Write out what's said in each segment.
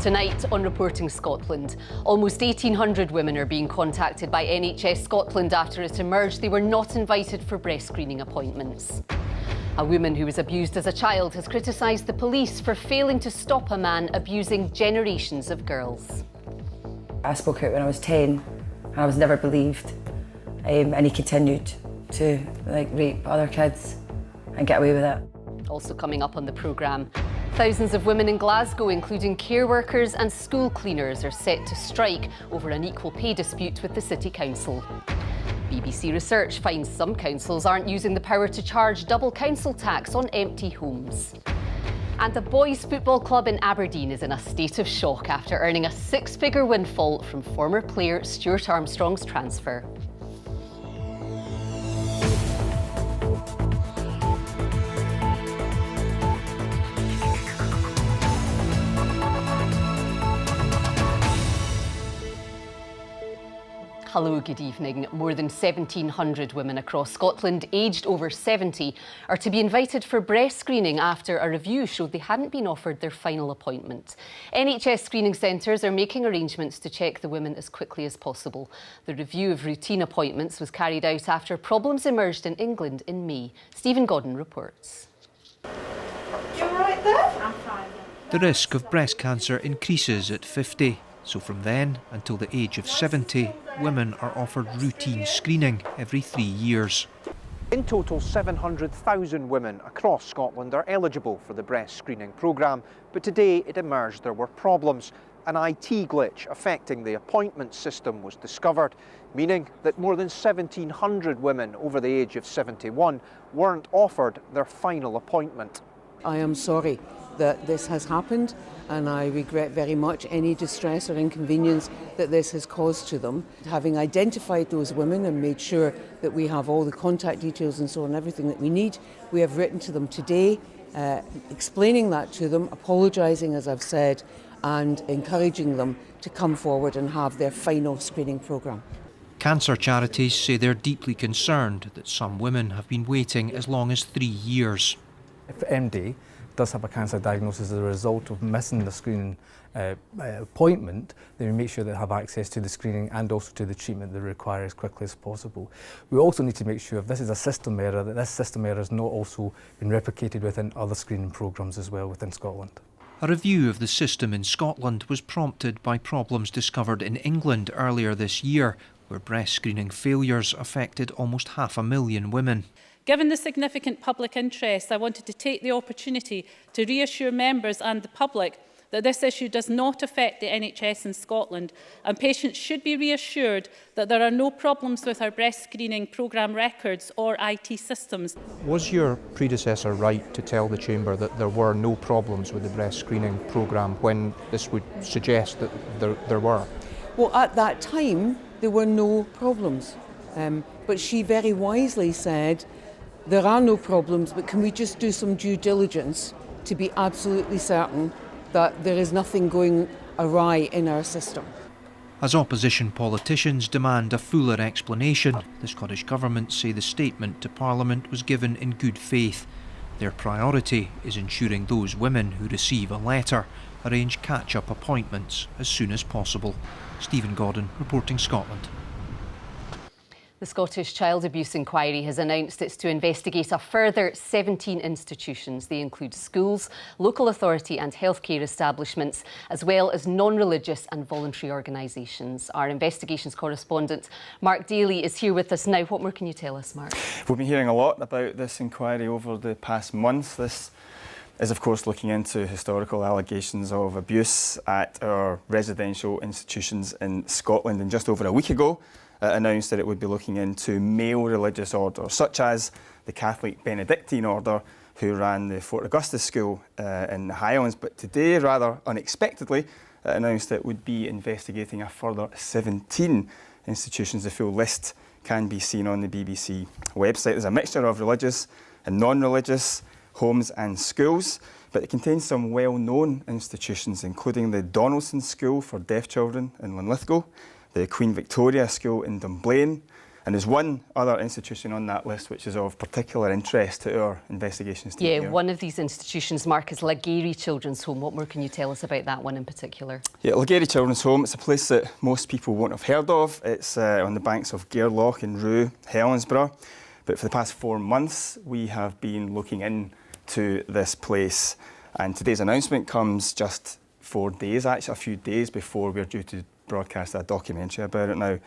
Tonight on Reporting Scotland, almost 1,800 women are being contacted by NHS Scotland after it emerged they were not invited for breast screening appointments. A woman who was abused as a child has criticised the police for failing to stop a man abusing generations of girls. I spoke out when I was 10 and I was never believed, and he continued to rape other kids and get away with it. Also coming up on the programme, thousands of women in Glasgow, including care workers and school cleaners, are set to strike over an equal pay dispute with the City Council. BBC research finds some councils aren't using the power to charge double council tax on empty homes. And the boys' football club in Aberdeen is in a state of shock after earning a six-figure windfall from former player Stuart Armstrong's transfer. Hello, good evening. More than 1,700 women across Scotland aged over 70 are to be invited for breast screening after a review showed they hadn't been offered their final appointment. NHS screening centres are making arrangements to check the women as quickly as possible. The review of routine appointments was carried out after problems emerged in England in May. Stephen Godden reports. You all right there? I'm fine. The risk of breast cancer increases at 50. So from then until the age of 70, women are offered routine screening every 3 years. In total, 700,000 women across Scotland are eligible for the breast screening programme, but today it emerged there were problems. An IT glitch affecting the appointment system was discovered, meaning that more than 1,700 women over the age of 71 weren't offered their final appointment. I am sorry that this has happened, and I regret very much any distress or inconvenience that this has caused to them. Having identified those women and made sure that we have all the contact details and so on, everything that we need, we have written to them today, explaining that to them, apologising as I've said, and encouraging them to come forward and have their final screening programme. Cancer charities say they're deeply concerned that some women have been waiting as long as 3 years. If MD does have a cancer diagnosis as a result of missing the screening appointment, then we make sure they have access to the screening and also to the treatment they require as quickly as possible. We also need to make sure if this is a system error, that this system error has not also been replicated within other screening programmes as well within Scotland. A review of the system in Scotland was prompted by problems discovered in England earlier this year, where breast screening failures affected almost 500,000 women. Given the significant public interest, I wanted to take the opportunity to reassure members and the public that this issue does not affect the NHS in Scotland, and patients should be reassured that there are no problems with our breast screening programme records or IT systems. Was your predecessor right to tell the Chamber that there were no problems with the breast screening programme when this would suggest that there were? Well, at that time, there were no problems. But she very wisely said, there are no problems, but can we just do some due diligence to be absolutely certain that there is nothing going awry in our system? As opposition politicians demand a fuller explanation, the Scottish Government say the statement to Parliament was given in good faith. Their priority is ensuring those women who receive a letter arrange catch-up appointments as soon as possible. Stephen Godden, Reporting Scotland. The Scottish Child Abuse Inquiry has announced it's to investigate a further 17 institutions. They include schools, local authority and healthcare establishments, as well as non-religious and voluntary organisations. Our investigations correspondent, Mark Daly, is here with us now. What more can you tell us, Mark? We've been hearing a lot about this inquiry over the past month. This is, of course, looking into historical allegations of abuse at our residential institutions in Scotland. And just over a week ago, announced that it would be looking into male religious orders, such as the Catholic Benedictine order, who ran the Fort Augustus School in the Highlands. But today, rather unexpectedly, announced that it would be investigating a further 17 institutions. The full list can be seen on the BBC website. There's a mixture of religious and non-religious homes and schools, but it contains some well-known institutions, including the Donaldson School for Deaf Children in Linlithgow, the Queen Victoria School in Dunblane, And there's one other institution on that list which is of particular interest to our investigations team. Yeah, here. one of these institutions, Mark, is Lagery Children's Home. What more can you tell us about that one in particular? Yeah, Lagery Children's Home, it's a place that most people won't have heard of. It's on the banks of Gairloch in Rue, Helensburgh. But for the past 4 months, we have been looking into this place. And today's announcement comes just 4 days, actually a few days before we're due to broadcast a documentary about it now.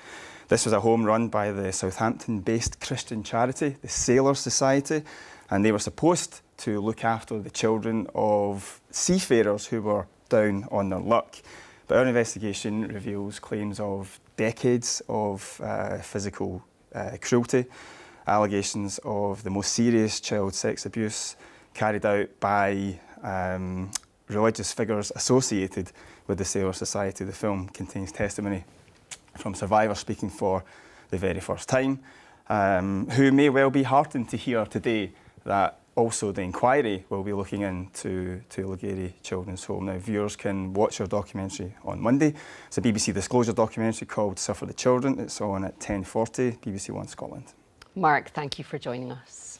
This was a home run by the Southampton-based Christian charity, the Sailors Society, and they were supposed to look after the children of seafarers who were down on their luck. But our investigation reveals claims of decades of physical cruelty, allegations of the most serious child sex abuse carried out by religious figures associated with the Sailor Society. The film contains testimony from survivors speaking for the very first time, who may well be heartened to hear today that also the inquiry will be looking into Lagery Children's Home. Now, viewers can watch our documentary on Monday. It's a BBC Disclosure documentary called Suffer the Children. It's on at 10:40, BBC One Scotland. Mark, thank you for joining us.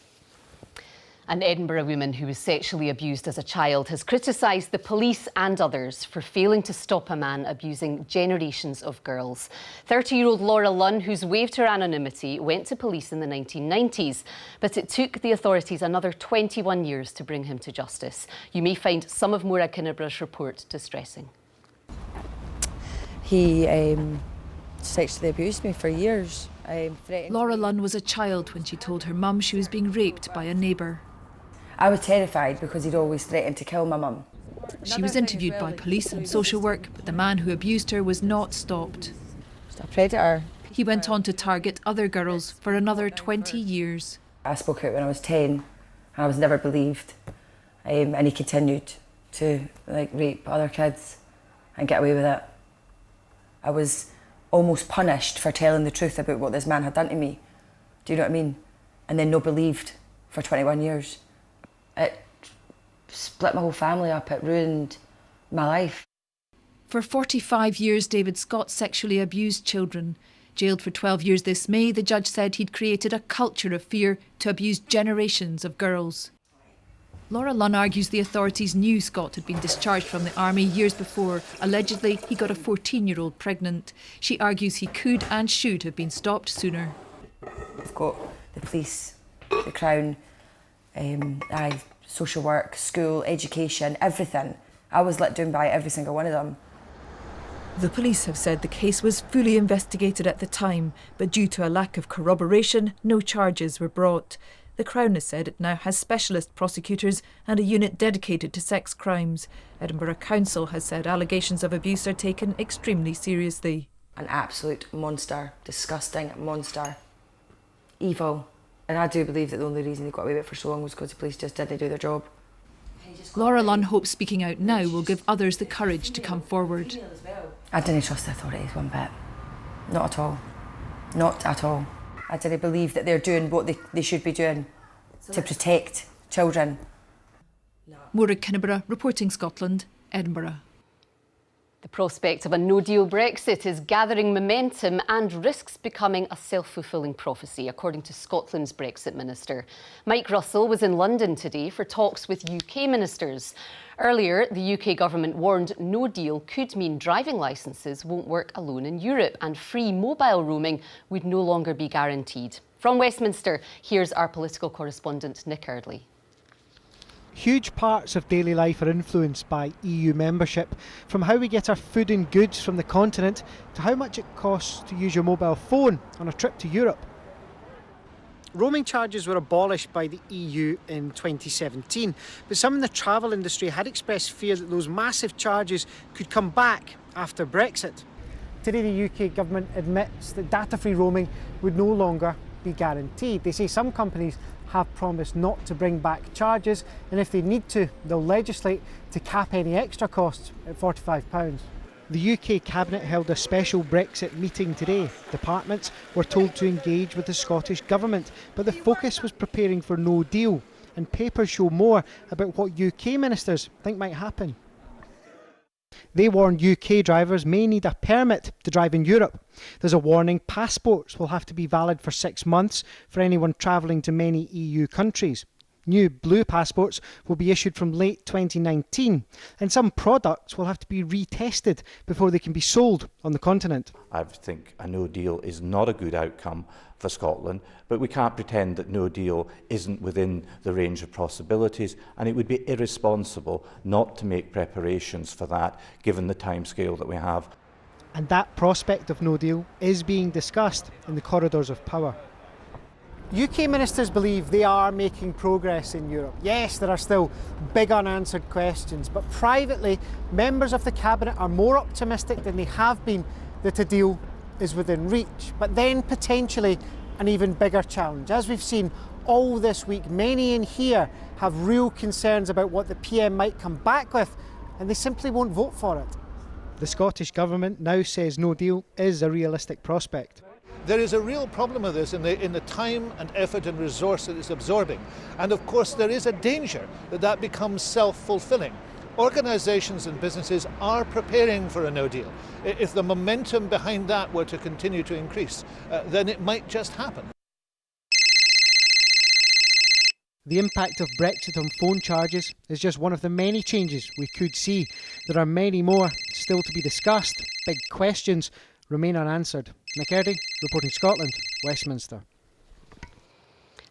An Edinburgh woman who was sexually abused as a child has criticised the police and others for failing to stop a man abusing generations of girls. 30-year-old Laura Lunn, who's waived her anonymity, went to police in the 1990s, but it took the authorities another 21 years to bring him to justice. You may find some of Maura Kinniburgh's report distressing. He sexually abused me for years. Laura Lunn was a child when she told her mum she was being raped by a neighbour. I was terrified because he'd always threatened to kill my mum. She was interviewed by police and social work, but the man who abused her was not stopped. Just a predator. He went on to target other girls for another 20 years. I spoke out when I was 10 and I was never believed. And he continued to rape other kids and get away with it. I was almost punished for telling the truth about what this man had done to me. Do you know what I mean? And then no believed for 21 years. It split my whole family up. It ruined my life. For 45 years, David Scott sexually abused children. Jailed for 12 years this May, the judge said he'd created a culture of fear to abuse generations of girls. Laura Lunn argues the authorities knew Scott had been discharged from the army years before. Allegedly, he got a 14-year-old pregnant. She argues he could and should have been stopped sooner. We've got the police, the Crown, social work, school, education, everything. I was let down by every single one of them. The police have said the case was fully investigated at the time, but due to a lack of corroboration, no charges were brought. The Crown has said it now has specialist prosecutors and a unit dedicated to sex crimes. Edinburgh Council has said allegations of abuse are taken extremely seriously. An absolute monster, disgusting monster, evil. And I do believe that the only reason he got away with it for so long was because the police just didn't do their job. Laura Lunn hopes speaking out now will give others the courage to come forward. I didn't trust the authorities one bit. Not at all. Not at all. I didn't believe that they're doing what they should be doing to protect children. Maura Kinneborough, reporting Scotland, Edinburgh. The prospect of a no-deal Brexit is gathering momentum and risks becoming a self-fulfilling prophecy, according to Scotland's Brexit Minister. Mike Russell was in London today for talks with UK ministers. Earlier, the UK government warned no deal could mean driving licences won't work alone in Europe and free mobile roaming would no longer be guaranteed. From Westminster, here's our political correspondent Nick Eardley. Huge parts of daily life are influenced by EU membership, from how we get our food and goods from the continent to how much it costs to use your mobile phone on a trip to Europe. Roaming charges were abolished by the EU in 2017, but some in the travel industry had expressed fear that those massive charges could come back after Brexit. Today the UK government admits that data-free roaming would no longer be guaranteed. They say some companies have promised not to bring back charges, and if they need to, they'll legislate to cap any extra costs at £45. The UK Cabinet held a special Brexit meeting today. Departments were told to engage with the Scottish Government, but the focus was preparing for no deal, and papers show more about what UK ministers think might happen. They warn UK drivers may need a permit to drive in Europe. There's a warning passports will have to be valid for 6 months for anyone travelling to many EU countries. New blue passports will be issued from late 2019, and some products will have to be retested before they can be sold on the continent. I think a no deal is not a good outcome for Scotland, but we can't pretend that no deal isn't within the range of possibilities, and it would be irresponsible not to make preparations for that, given the timescale that we have. And that prospect of no deal is being discussed in the corridors of power. UK ministers believe they are making progress in Europe. Yes, there are still big unanswered questions, but privately, members of the Cabinet are more optimistic than they have been that a deal is within reach. But then potentially an even bigger challenge. As we've seen all this week, many in here have real concerns about what the PM might come back with, and they simply won't vote for it. The Scottish Government now says no deal is a realistic prospect. There is a real problem with this in the time and effort and resource that it's absorbing. And of course there is a danger that that becomes self-fulfilling. Organisations and businesses are preparing for a no deal. If the momentum behind that were to continue to increase, then it might just happen. The impact of Brexit on phone charges is just one of the many changes we could see. There are many more still to be discussed. Big questions remain unanswered. Nick Eardy, reporting Scotland, Westminster.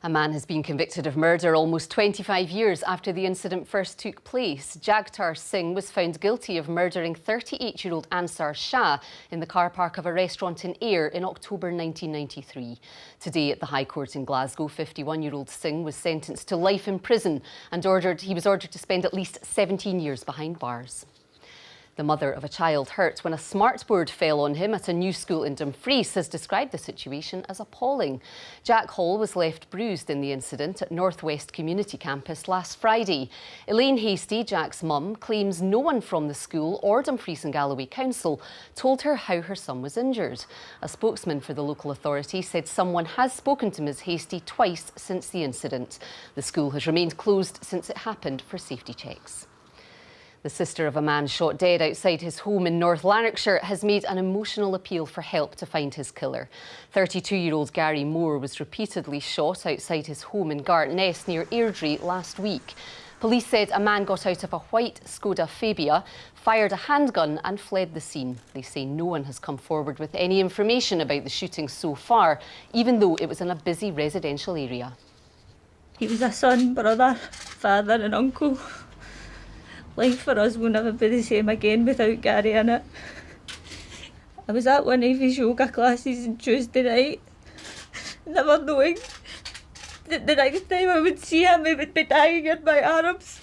A man has been convicted of murder almost 25 years after the incident first took place. Jagtar Singh was found guilty of murdering 38-year-old Ansar Shah in the car park of a restaurant in Ayr in October 1993. Today at the High Court in Glasgow, 51-year-old Singh was sentenced to life in prison and he was ordered to spend at least 17 years behind bars. The mother of a child hurt when a smartboard fell on him at a new school in Dumfries has described the situation as appalling. Jack Hall was left bruised in the incident at Northwest Community Campus last Friday. Elaine Hasty, Jack's mum, claims no one from the school or Dumfries and Galloway Council told her how her son was injured. A spokesman for the local authority said someone has spoken to Ms Hasty twice since the incident. The school has remained closed since it happened for safety checks. The sister of a man shot dead outside his home in North Lanarkshire has made an emotional appeal for help to find his killer. 32-year-old Gary Moore was repeatedly shot outside his home in Gartness near Airdrie last week. Police said a man got out of a white Skoda Fabia, fired a handgun and fled the scene. They say no one has come forward with any information about the shooting so far, even though it was in a busy residential area. He was a son, brother, father and uncle. Life for us will never be the same again without Gary in it. I was at one of his yoga classes on Tuesday night, never knowing that the next time I would see him, he would be dying in my arms.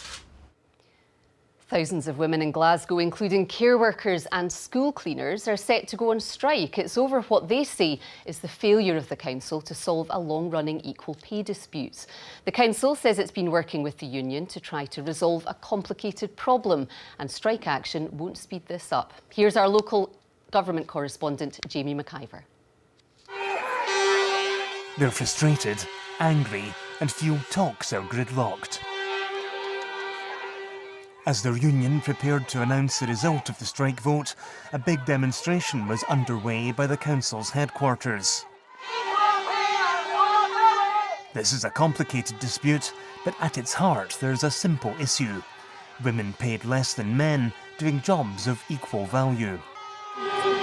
Thousands of women in Glasgow, including care workers and school cleaners, are set to go on strike. It's over what they say is the failure of the council to solve a long-running equal pay dispute. The council says it's been working with the union to try to resolve a complicated problem, and strike action won't speed this up. Here's our local government correspondent, Jamie McIver. They're frustrated, angry, and feel talks are gridlocked. As their union prepared to announce the result of the strike vote, a big demonstration was underway by the council's headquarters. This is a complicated dispute, but at its heart there's a simple issue. Women paid less than men doing jobs of equal value.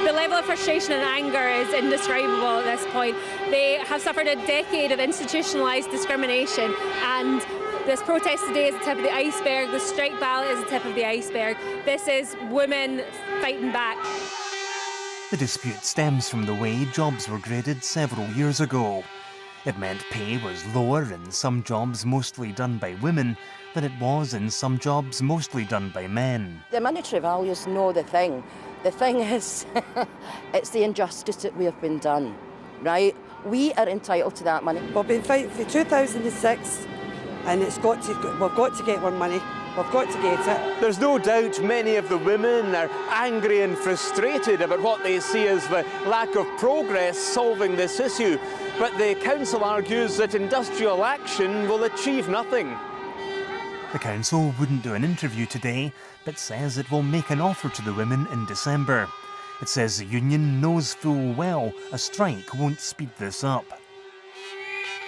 The level of frustration and anger is indescribable at this point. They have suffered a decade of institutionalised discrimination, and this protest today is the tip of the iceberg. The strike ballot is the tip of the iceberg. This is women fighting back. The dispute stems from the way jobs were graded several years ago. It meant pay was lower in some jobs mostly done by women than it was in some jobs mostly done by men. The monetary values know the thing. The thing is, it's the injustice that we have been done, right? We are entitled to that money. We've been fighting for 2006. And we've got to get our money. We've got to get it. There's no doubt many of the women are angry and frustrated about what they see as the lack of progress solving this issue. But the council argues that industrial action will achieve nothing. The council wouldn't do an interview today, but says it will make an offer to the women in December. It says the union knows full well a strike won't speed this up.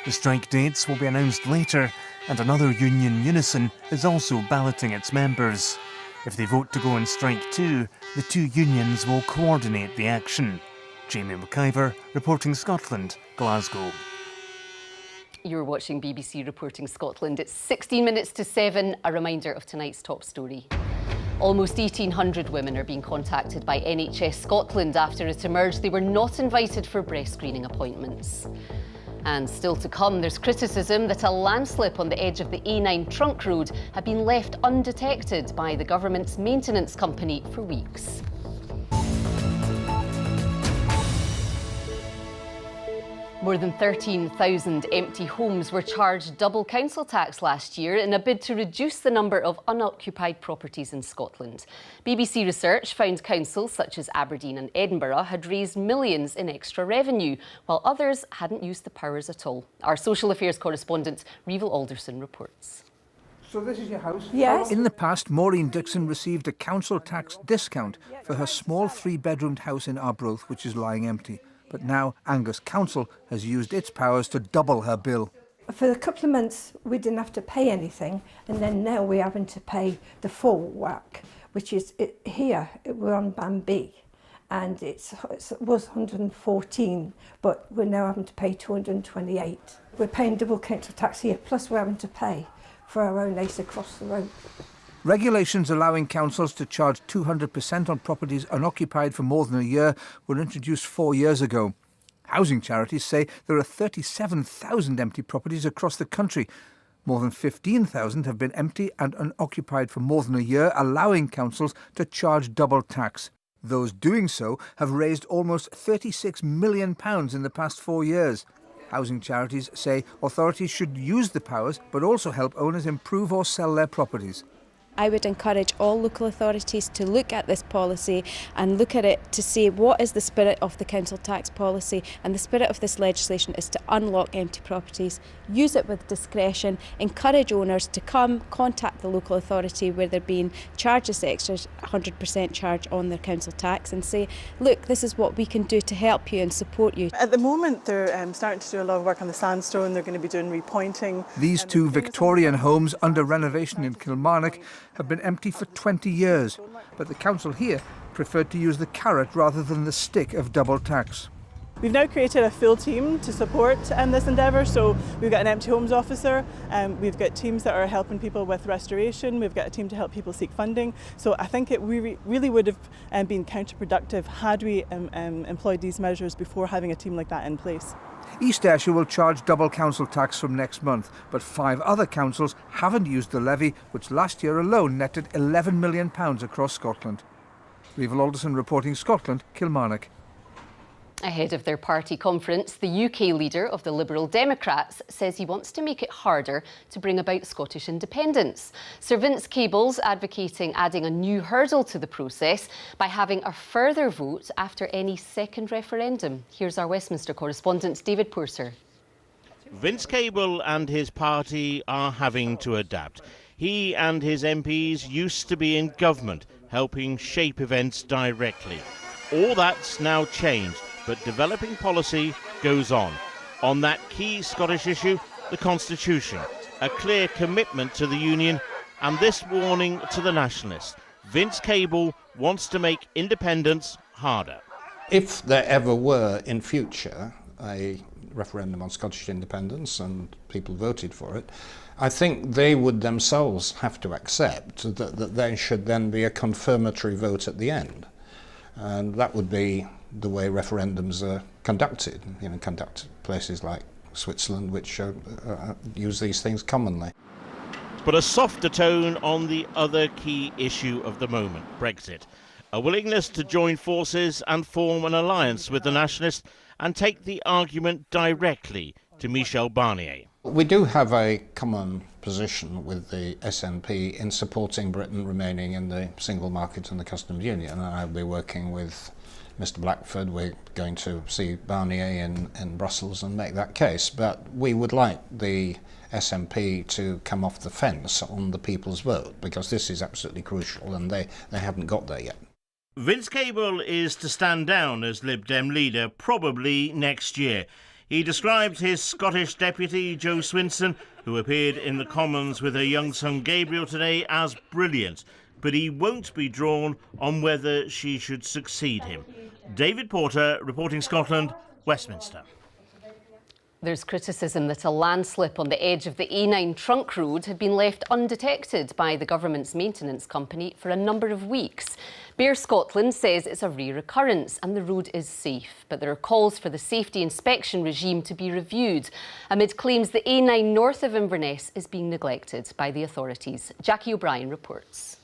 The strike dates will be announced later, and another union, Unison, is also balloting its members. If they vote to go on strike too, the two unions will coordinate the action. Jamie McIver, reporting Scotland, Glasgow. You're watching BBC Reporting Scotland. It's 16 minutes to 7. A reminder of tonight's top story. Almost 1,800 women are being contacted by NHS Scotland after it emerged they were not invited for breast screening appointments. And still to come, there's criticism that a landslip on the edge of the A9 trunk road had been left undetected by the government's maintenance company for weeks. More than 13,000 empty homes were charged double council tax last year in a bid to reduce the number of unoccupied properties in Scotland. BBC research found councils such as Aberdeen and Edinburgh had raised millions in extra revenue, while others hadn't used the powers at all. Our social affairs correspondent, Revel Alderson, reports. So this is your house? Yes. In the past, Maureen Dixon received a council tax discount for her small 3-bedroomed house in Arbroath, which is lying empty. But now Angus Council has used its powers to double her bill. For a couple of months we didn't have to pay anything, and then now we're having to pay the full whack, which is here we're on Band B, and it was 114, but we're now having to pay 228. We're paying double council tax here, plus we're having to pay for our own house across the road. Regulations allowing councils to charge 200% on properties unoccupied for more than a year were introduced 4 years ago. Housing charities say there are 37,000 empty properties across the country. More than 15,000 have been empty and unoccupied for more than a year, allowing councils to charge double tax. Those doing so have raised almost £36 million in the past 4 years. Housing charities say authorities should use the powers but also help owners improve or sell their properties. I would encourage all local authorities to look at this policy and look at it to see what is the spirit of the council tax policy, and the spirit of this legislation is to unlock empty properties, use it with discretion, encourage owners to come contact the local authority where they're being charged this extra 100% charge on their council tax and say, look, this is what we can do to help you and support you. At the moment they're starting to do a lot of work on the sandstone. They're going to be doing repointing. These two Victorian homes under renovation in Kilmarnock have been empty for 20 years, but the council here preferred to use the carrot rather than the stick of double tax. We've now created a full team to support this endeavour, so we've got an empty homes officer, we've got teams that are helping people with restoration, we've got a team to help people seek funding, so I think it really would have been counterproductive had we employed these measures before having a team like that in place. East Ayrshire will charge double council tax from next month, but 5 other councils haven't used the levy, which last year alone netted £11 million across Scotland. Revel Alderson reporting Scotland, Kilmarnock. Ahead of their party conference, the UK leader of the Liberal Democrats says he wants to make it harder to bring about Scottish independence. Sir Vince Cable's advocating adding a new hurdle to the process by having a further vote after any second referendum. Here's our Westminster correspondent, David Purser. Vince Cable and his party are having to adapt. He and his MPs used to be in government, helping shape events directly. All that's now changed, but developing policy goes on. On that key Scottish issue, the Constitution, a clear commitment to the Union, and this warning to the nationalists. Vince Cable wants to make independence harder. If there ever were in future a referendum on Scottish independence and people voted for it, I think they would themselves have to accept that there should then be a confirmatory vote at the end. And that would be the way referendums are conducted, conducted places like Switzerland, which use these things commonly. But a softer tone on the other key issue of the moment, Brexit. A willingness to join forces and form an alliance with the nationalists and take the argument directly to Michel Barnier. We do have a common position with the SNP in supporting Britain remaining in the single market and the customs union, and I'll be working with Mr Blackford. We're going to see Barnier in Brussels and make that case, but we would like the SNP to come off the fence on the people's vote, because this is absolutely crucial and they haven't got there yet. Vince Cable is to stand down as Lib Dem leader probably next year. He described his Scottish deputy, Jo Swinson, who appeared in the Commons with her young son Gabriel today, as brilliant. But he won't be drawn on whether she should succeed him. David Porter, reporting Scotland, Westminster. There's criticism that a landslip on the edge of the A9 trunk road had been left undetected by the government's maintenance company for a number of weeks. Bear Scotland says it's a rare occurrence and the road is safe, but there are calls for the safety inspection regime to be reviewed amid claims the A9 north of Inverness is being neglected by the authorities. Jackie O'Brien reports.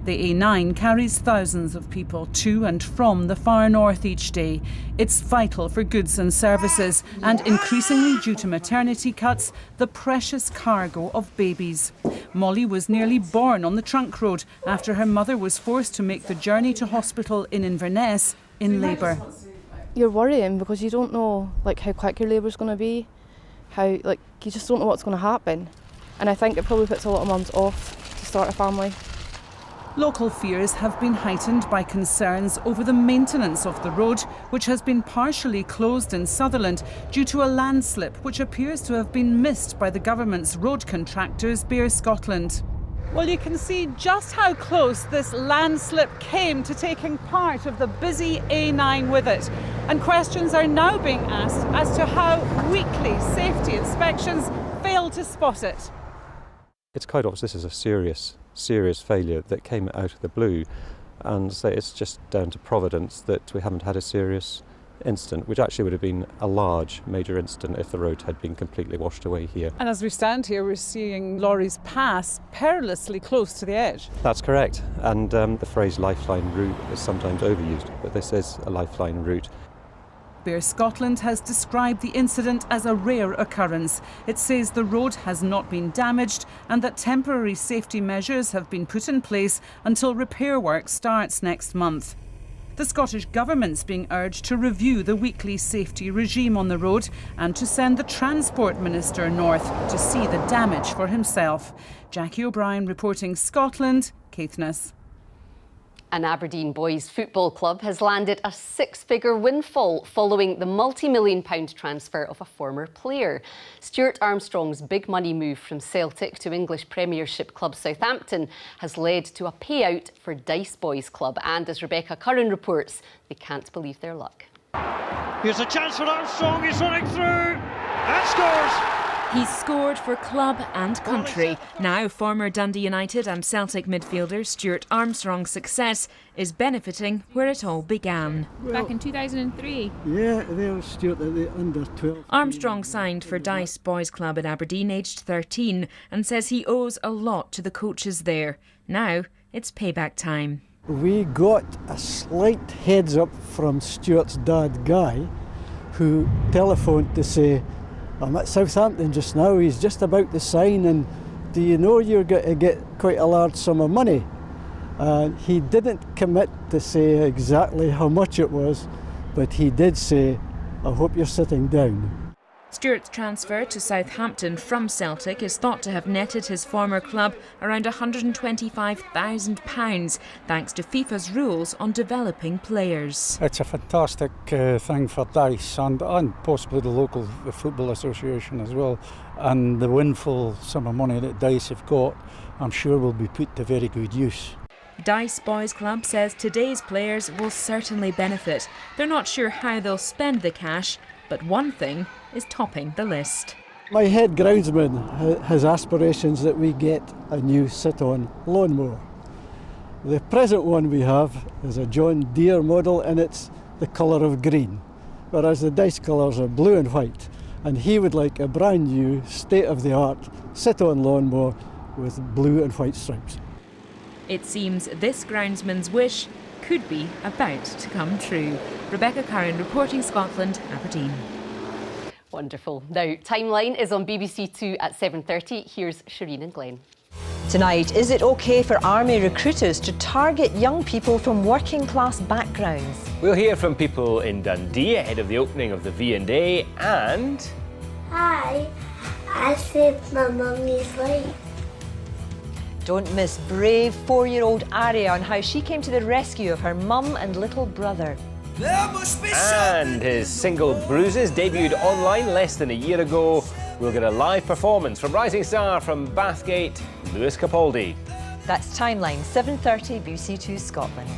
The A9 carries thousands of people to and from the far north each day. It's vital for goods and services and, increasingly due to maternity cuts, the precious cargo of babies. Molly was nearly born on the trunk road after her mother was forced to make the journey to hospital in Inverness in labour. You're worrying because you don't know how quick your labour's going to be, you just don't know what's going to happen. And I think it probably puts a lot of mums off to start a family. Local fears have been heightened by concerns over the maintenance of the road, which has been partially closed in Sutherland due to a landslip which appears to have been missed by the government's road contractors, Bear Scotland. Well, you can see just how close this landslip came to taking part of the busy A9 with it. And questions are now being asked as to how weekly safety inspections failed to spot it. It's quite obvious this is a serious failure that came out of the blue, and so it's just down to providence that we haven't had a serious incident, which actually would have been a large major incident if the road had been completely washed away here. And as we stand here, we're seeing lorries pass perilously close to the edge. That's correct, and the phrase lifeline route is sometimes overused, but this is a lifeline route. Bear Scotland has described the incident as a rare occurrence. It says the road has not been damaged and that temporary safety measures have been put in place until repair work starts next month. The Scottish Government's being urged to review the weekly safety regime on the road and to send the Transport Minister north to see the damage for himself. Jackie O'Brien reporting Scotland, Caithness. An Aberdeen boys football club has landed a six-figure windfall following the multi-million-pound transfer of a former player. Stuart Armstrong's big money move from Celtic to English Premiership club Southampton has led to a payout for Dice Boys Club, and as Rebecca Curran reports, they can't believe their luck. Here's a chance for Armstrong, he's running through and scores! He's scored for club and country. Now former Dundee United and Celtic midfielder Stuart Armstrong's success is benefiting where it all began. Back in 2003. Yeah, there was Stuart at the under 12. Armstrong signed for Dice Boys Club in Aberdeen aged 13 and says he owes a lot to the coaches there. Now it's payback time. We got a slight heads up from Stuart's dad, Guy, who telephoned to say, "I'm at Southampton just now, he's just about to sign, and do you know you're going to get quite a large sum of money?" He didn't commit to say exactly how much it was, but he did say, "I hope you're sitting down." Stuart's transfer to Southampton from Celtic is thought to have netted his former club around £125,000 thanks to FIFA's rules on developing players. It's a fantastic thing for Dice and possibly the local football association as well. And the windfall sum of money that Dice have got, I'm sure will be put to very good use. Dice Boys Club says today's players will certainly benefit. They're not sure how they'll spend the cash, but one thing is topping the list. My head groundsman has aspirations that we get a new sit-on lawnmower. The present one we have is a John Deere model and it's the colour of green, whereas the Dice colours are blue and white. And he would like a brand new, state-of-the-art sit-on lawnmower with blue and white stripes. It seems this groundsman's wish could be about to come true. Rebecca Curran reporting Scotland, Aberdeen. Wonderful. Now, Timeline is on BBC Two at 7:30. Here's Shireen and Glenn. Tonight, is it OK for army recruiters to target young people from working class backgrounds? We'll hear from people in Dundee ahead of the opening of the V&A and... Hi, I saved my mummy's life. Don't miss brave 4-year-old Aria on how she came to the rescue of her mum and little brother. And his single Bruises debuted online less than a year ago. We'll get a live performance from rising star from Bathgate, Lewis Capaldi. That's Timeline, 7:30 BBC2 Scotland.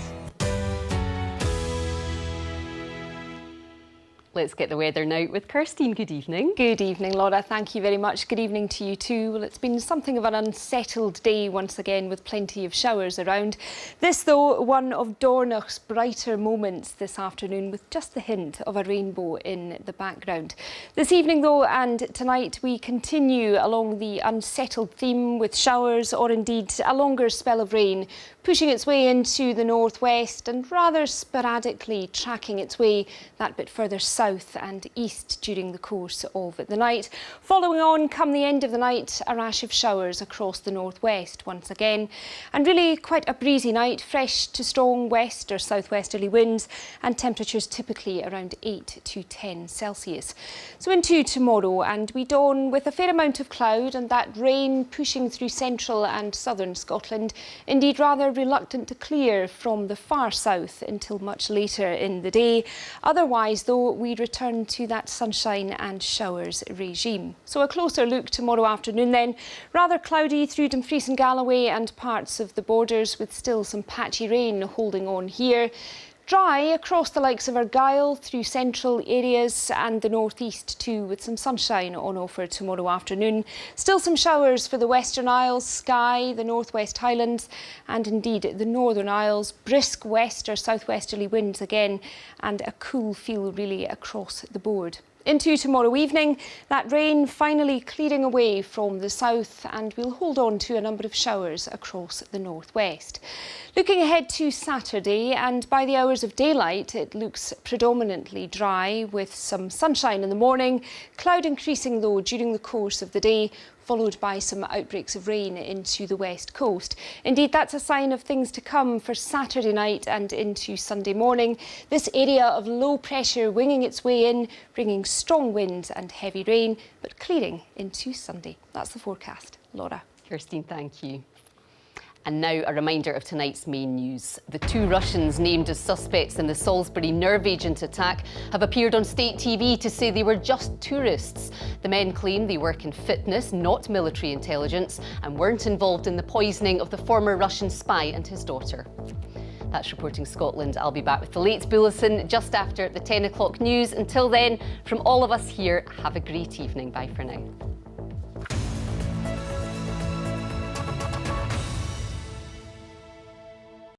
Let's get the weather now with Kirstine. Good evening. Good evening, Laura. Thank you very much. Good evening to you too. Well, it's been something of an unsettled day once again with plenty of showers around. This, though, one of Dornoch's brighter moments this afternoon with just the hint of a rainbow in the background. This evening, though, and tonight, we continue along the unsettled theme with showers or indeed a longer spell of rain pushing its way into the northwest and rather sporadically tracking its way that bit further south and east during the course of the night. Following on, come the end of the night, a rash of showers across the northwest once again. And really quite a breezy night, fresh to strong west or southwesterly winds and temperatures typically around 8 to 10 Celsius. So into tomorrow, and we dawn with a fair amount of cloud and that rain pushing through central and southern Scotland, indeed rather reluctant to clear from the far south until much later in the day. Otherwise, though, we return to that sunshine and showers regime. So a closer look tomorrow afternoon then. Rather cloudy through Dumfries and Galloway and parts of the borders, with still some patchy rain holding on here. Dry across the likes of Argyll through central areas and the northeast too, with some sunshine on offer tomorrow afternoon. Still some showers for the Western Isles, Skye, the Northwest Highlands and indeed the Northern Isles. Brisk west or southwesterly winds again and a cool feel really across the board. Into tomorrow evening, that rain finally clearing away from the south and we'll hold on to a number of showers across the northwest. Looking ahead to Saturday, and by the hours of daylight it looks predominantly dry with some sunshine in the morning, cloud increasing though during the course of the day, followed by some outbreaks of rain into the west coast. Indeed, that's a sign of things to come for Saturday night and into Sunday morning. This area of low pressure winging its way in, bringing strong winds and heavy rain, but clearing into Sunday. That's the forecast. Laura. Kirstine, thank you. And now a reminder of tonight's main news. The 2 Russians named as suspects in the Salisbury nerve agent attack have appeared on state TV to say they were just tourists. The men claim they work in fitness, not military intelligence, and weren't involved in the poisoning of the former Russian spy and his daughter. That's Reporting Scotland. I'll be back with the late bulletin just after the 10 o'clock news. Until then, from all of us here, have a great evening. Bye for now.